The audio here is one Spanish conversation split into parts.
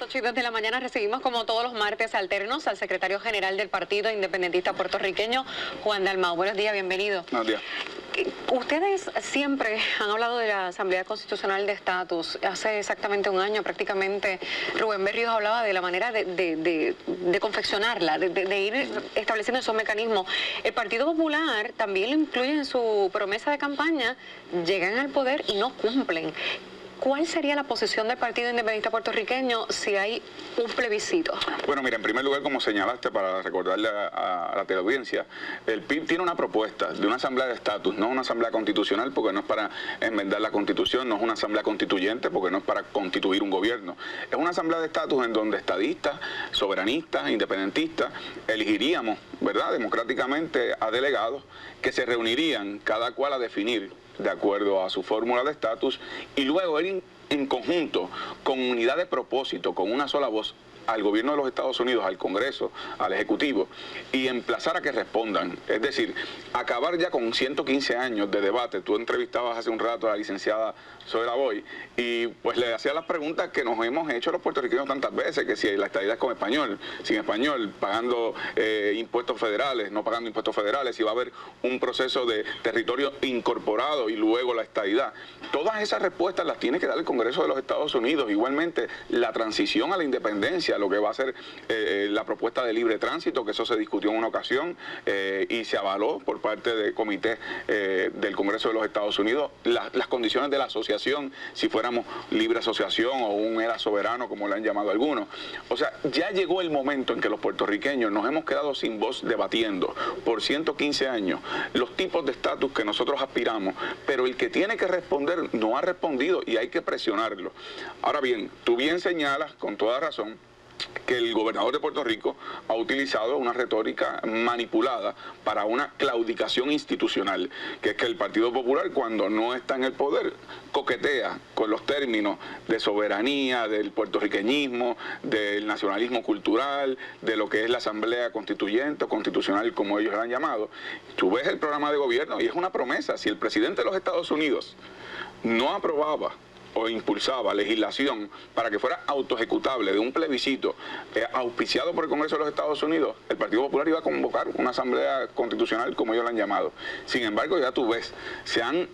las 8:02 de la mañana recibimos, como todos los martes alternos, al secretario general del Partido Independentista Puertorriqueño, Juan Dalmau. Buenos días, bienvenido. Buenos días. Ustedes siempre han hablado de la Asamblea Constitucional de Estatus. Hace exactamente un año prácticamente Rubén Berríos hablaba de la manera de confeccionarla, de ir estableciendo esos mecanismos. El Partido Popular también lo incluye en su promesa de campaña, llegan al poder y no cumplen. ¿Cuál sería la posición del Partido Independentista Puertorriqueño si hay un plebiscito? Bueno, mira, en primer lugar, como señalaste, para recordarle a la teleaudiencia, el PIB tiene una propuesta de una asamblea de estatus, no una asamblea constitucional, porque no es para enmendar la constitución, no es una asamblea constituyente, porque no es para constituir un gobierno. Es una asamblea de estatus en donde estadistas, soberanistas, independentistas, elegiríamos, ¿verdad?, democráticamente a delegados que se reunirían cada cual a definir de acuerdo a su fórmula de estatus, y luego ir en conjunto, con unidad de propósito, con una sola voz, al gobierno de los Estados Unidos, al Congreso, al Ejecutivo, y emplazar a que respondan. Es decir, acabar ya con 115 años de debate. Tú entrevistabas hace un rato a la licenciada Zoe Lavoy, y pues le hacía las preguntas que nos hemos hecho los puertorriqueños tantas veces, que si la estadidad es con español, sin español, pagando impuestos federales, no pagando impuestos federales, si va a haber un proceso de territorio incorporado y luego la estadidad. Todas esas respuestas las tiene que dar el Congreso de los Estados Unidos. Igualmente, la transición a la independencia, lo que va a ser la propuesta de libre tránsito, que eso se discutió en una ocasión y se avaló por parte del comité del Congreso de los Estados Unidos, las condiciones de la asociación, si fuéramos libre asociación o un ERA soberano, como le han llamado algunos. O sea, ya llegó el momento en que los puertorriqueños nos hemos quedado sin voz debatiendo por 115 años los tipos de estatus que nosotros aspiramos, pero el que tiene que responder no ha respondido y hay que presionarlo. Ahora bien, tú bien señalas, con toda razón, que el gobernador de Puerto Rico ha utilizado una retórica manipulada para una claudicación institucional, que es que el Partido Popular, cuando no está en el poder, coquetea con los términos de soberanía, del puertorriqueñismo, del nacionalismo cultural, de lo que es la Asamblea Constituyente o Constitucional, como ellos la han llamado. Tú ves el programa de gobierno y es una promesa. Si el presidente de los Estados Unidos no aprobaba o impulsaba legislación para que fuera autoejecutable de un plebiscito auspiciado por el Congreso de los Estados Unidos, el Partido Popular iba a convocar una asamblea constitucional, como ellos la han llamado. Sin embargo, ya tú ves, se han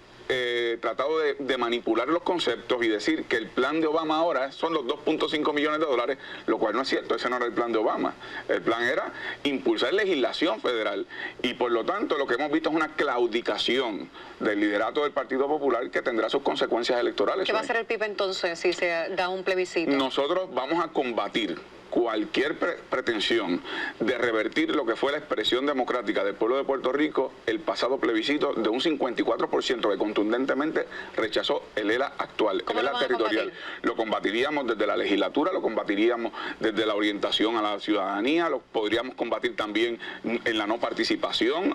tratado de manipular los conceptos y decir que el plan de Obama ahora son los 2.5 millones de dólares, lo cual no es cierto. Ese no era el plan de Obama. El plan era impulsar legislación federal, y por lo tanto lo que hemos visto es una claudicación del liderato del Partido Popular que tendrá sus consecuencias electorales. ¿Qué va a hacer el PIB entonces si se da un plebiscito? Nosotros vamos a combatir cualquier pretensión de revertir lo que fue la expresión democrática del pueblo de Puerto Rico, el pasado plebiscito de un 54% que contundentemente rechazó el ELA actual, el ELA territorial. Lo combatiríamos desde la legislatura, lo combatiríamos desde la orientación a la ciudadanía, lo podríamos combatir también en la no participación.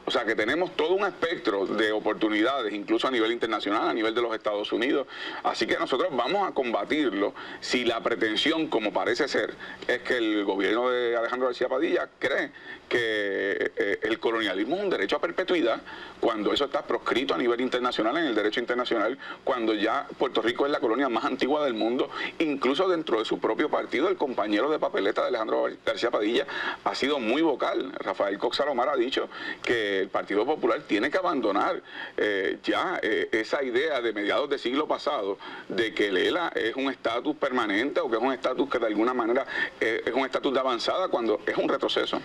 O sea que tenemos todo un espectro de oportunidades, incluso a nivel internacional, a nivel de los Estados Unidos. Así que nosotros vamos a combatirlo si la pretensión, como parece ser, es que el gobierno de Alejandro García Padilla cree que el colonialismo es un derecho a perpetuidad, cuando eso está proscrito a nivel internacional, en el derecho internacional, cuando ya Puerto Rico es la colonia más antigua del mundo. Incluso dentro de su propio partido, el compañero de papeleta de Alejandro García Padilla ha sido muy vocal. Rafael Cox Salomar ha dicho que el Partido Popular tiene que abandonar esa idea de mediados del siglo pasado de que el ELA es un estatus permanente, o que es un estatus que de alguna manera es un estatus de avanzada, cuando es un retroceso.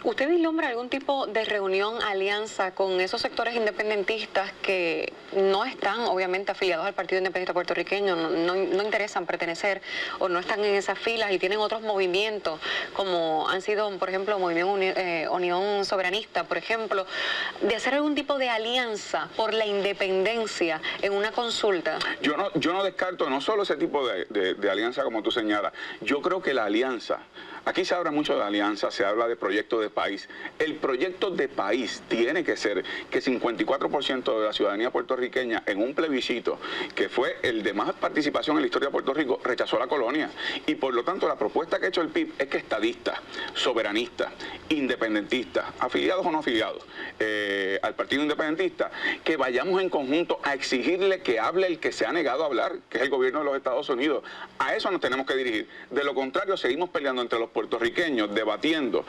¿Usted vislumbra algún tipo de reunión, alianza con esos sectores independentistas que no están obviamente afiliados al Partido Independentista Puertorriqueño, no interesan pertenecer o no están en esas filas y tienen otros movimientos, como han sido, por ejemplo, Movimiento Unión Soberanista, por ejemplo, de hacer algún tipo de alianza por la independencia en una consulta? Yo no descarto no solo ese tipo de alianza como tú señalas. Yo creo que la alianza, aquí se habla mucho de alianza, se habla de proyectos de país. El proyecto de país tiene que ser que 54% de la ciudadanía puertorriqueña en un plebiscito, que fue el de más participación en la historia de Puerto Rico, rechazó la colonia. Y por lo tanto la propuesta que ha hecho el PIB es que estadistas, soberanistas, independentistas, afiliados o no afiliados, al Partido Independentista, que vayamos en conjunto a exigirle que hable el que se ha negado a hablar, que es el gobierno de los Estados Unidos. A eso nos tenemos que dirigir. De lo contrario, seguimos peleando entre los puertorriqueños, debatiendo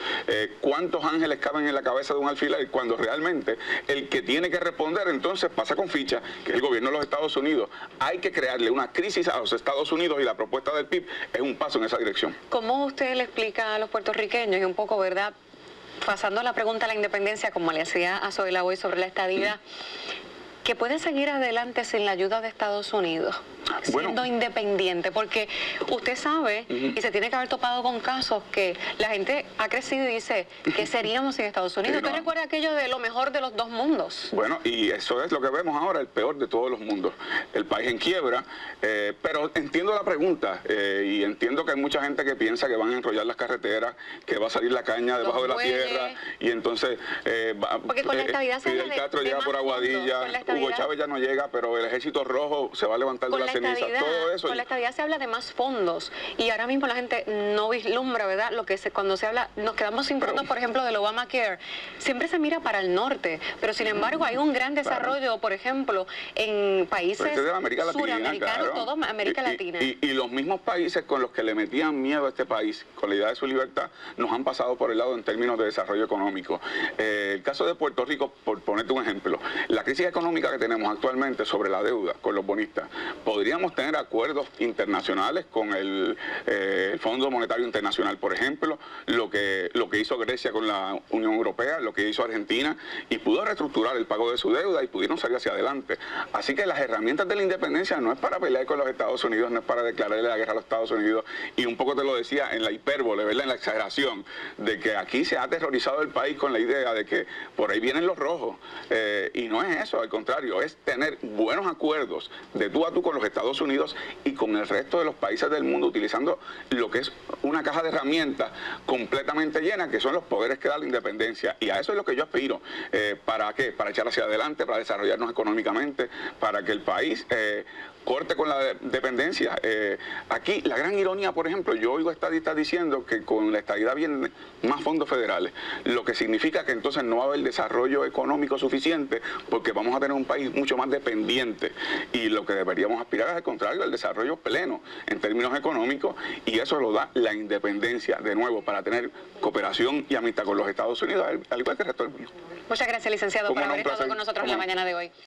cuántos ángeles caben en la cabeza de un alfiler, cuando realmente el que tiene que responder entonces pasa con ficha, que es el gobierno de los Estados Unidos. Hay que crearle una crisis a los Estados Unidos y la propuesta del PIB es un paso en esa dirección. ¿Cómo usted le explica a los puertorriqueños, y un poco, verdad, pasando la pregunta a la independencia, como le hacía a Zoila hoy sobre la estadidad, que puede seguir adelante sin la ayuda de Estados Unidos, siendo independiente? Porque usted sabe, y se tiene que haber topado con casos que la gente ha crecido y dice, ¿qué seríamos sin Estados Unidos? ¿Usted recuerda aquello de lo mejor de los dos mundos? Bueno, y eso es lo que vemos ahora, el peor de todos los mundos. El país en quiebra, pero entiendo la pregunta, y entiendo que hay mucha gente que piensa que van a enrollar las carreteras, que va a salir la caña debajo de la tierra, y entonces porque con la estabilidad Fidel Castro llega por Aguadilla, Hugo Chávez ya no llega, pero el Ejército Rojo se va a levantar de la ceniza, todo eso. Con la estabilidad se habla de más fondos, y ahora mismo la gente no vislumbra, ¿verdad? Lo que cuando se habla, nos quedamos sin fondos, por ejemplo, del Obamacare. Siempre se mira para el norte, pero sin embargo hay un gran desarrollo, por ejemplo, en países de América Latina, suramericanos, toda América Latina. Y los mismos países con los que le metían miedo a este país, con la idea de su libertad, nos han pasado por el lado en términos de desarrollo económico. El caso de Puerto Rico, por ponerte un ejemplo, la crisis económica que tenemos actualmente sobre la deuda con los bonistas, podríamos tener acuerdos internacionales con el Fondo Monetario Internacional, por ejemplo, lo que hizo Grecia con la Unión Europea, lo que hizo Argentina, y pudo reestructurar el pago de su deuda y pudieron salir hacia adelante. Así que las herramientas de la independencia no es para pelear con los Estados Unidos, no es para declararle la guerra a los Estados Unidos, y un poco te lo decía en la hipérbole, ¿verdad?, en la exageración, de que aquí se ha aterrorizado el país con la idea de que por ahí vienen los rojos, y no es eso, al contrario, es tener buenos acuerdos de tú a tú con los Estados Unidos y con el resto de los países del mundo, utilizando lo que es una caja de herramientas completamente llena, que son los poderes que da la independencia. Y a eso es lo que yo aspiro. ¿Para qué? Para echar hacia adelante, para desarrollarnos económicamente, para que el país corte con la dependencia. Aquí, la gran ironía, por ejemplo, yo oigo estadistas diciendo que con la estadidad vienen más fondos federales, lo que significa que entonces no va a haber desarrollo económico suficiente, porque vamos a tener un país mucho más dependiente, y lo que deberíamos aspirar es al contrario, al desarrollo pleno en términos económicos, y eso lo da la independencia, de nuevo, para tener cooperación y amistad con los Estados Unidos, al igual que el resto del mundo. Muchas gracias, licenciado, por haber estado con nosotros en la mañana de hoy.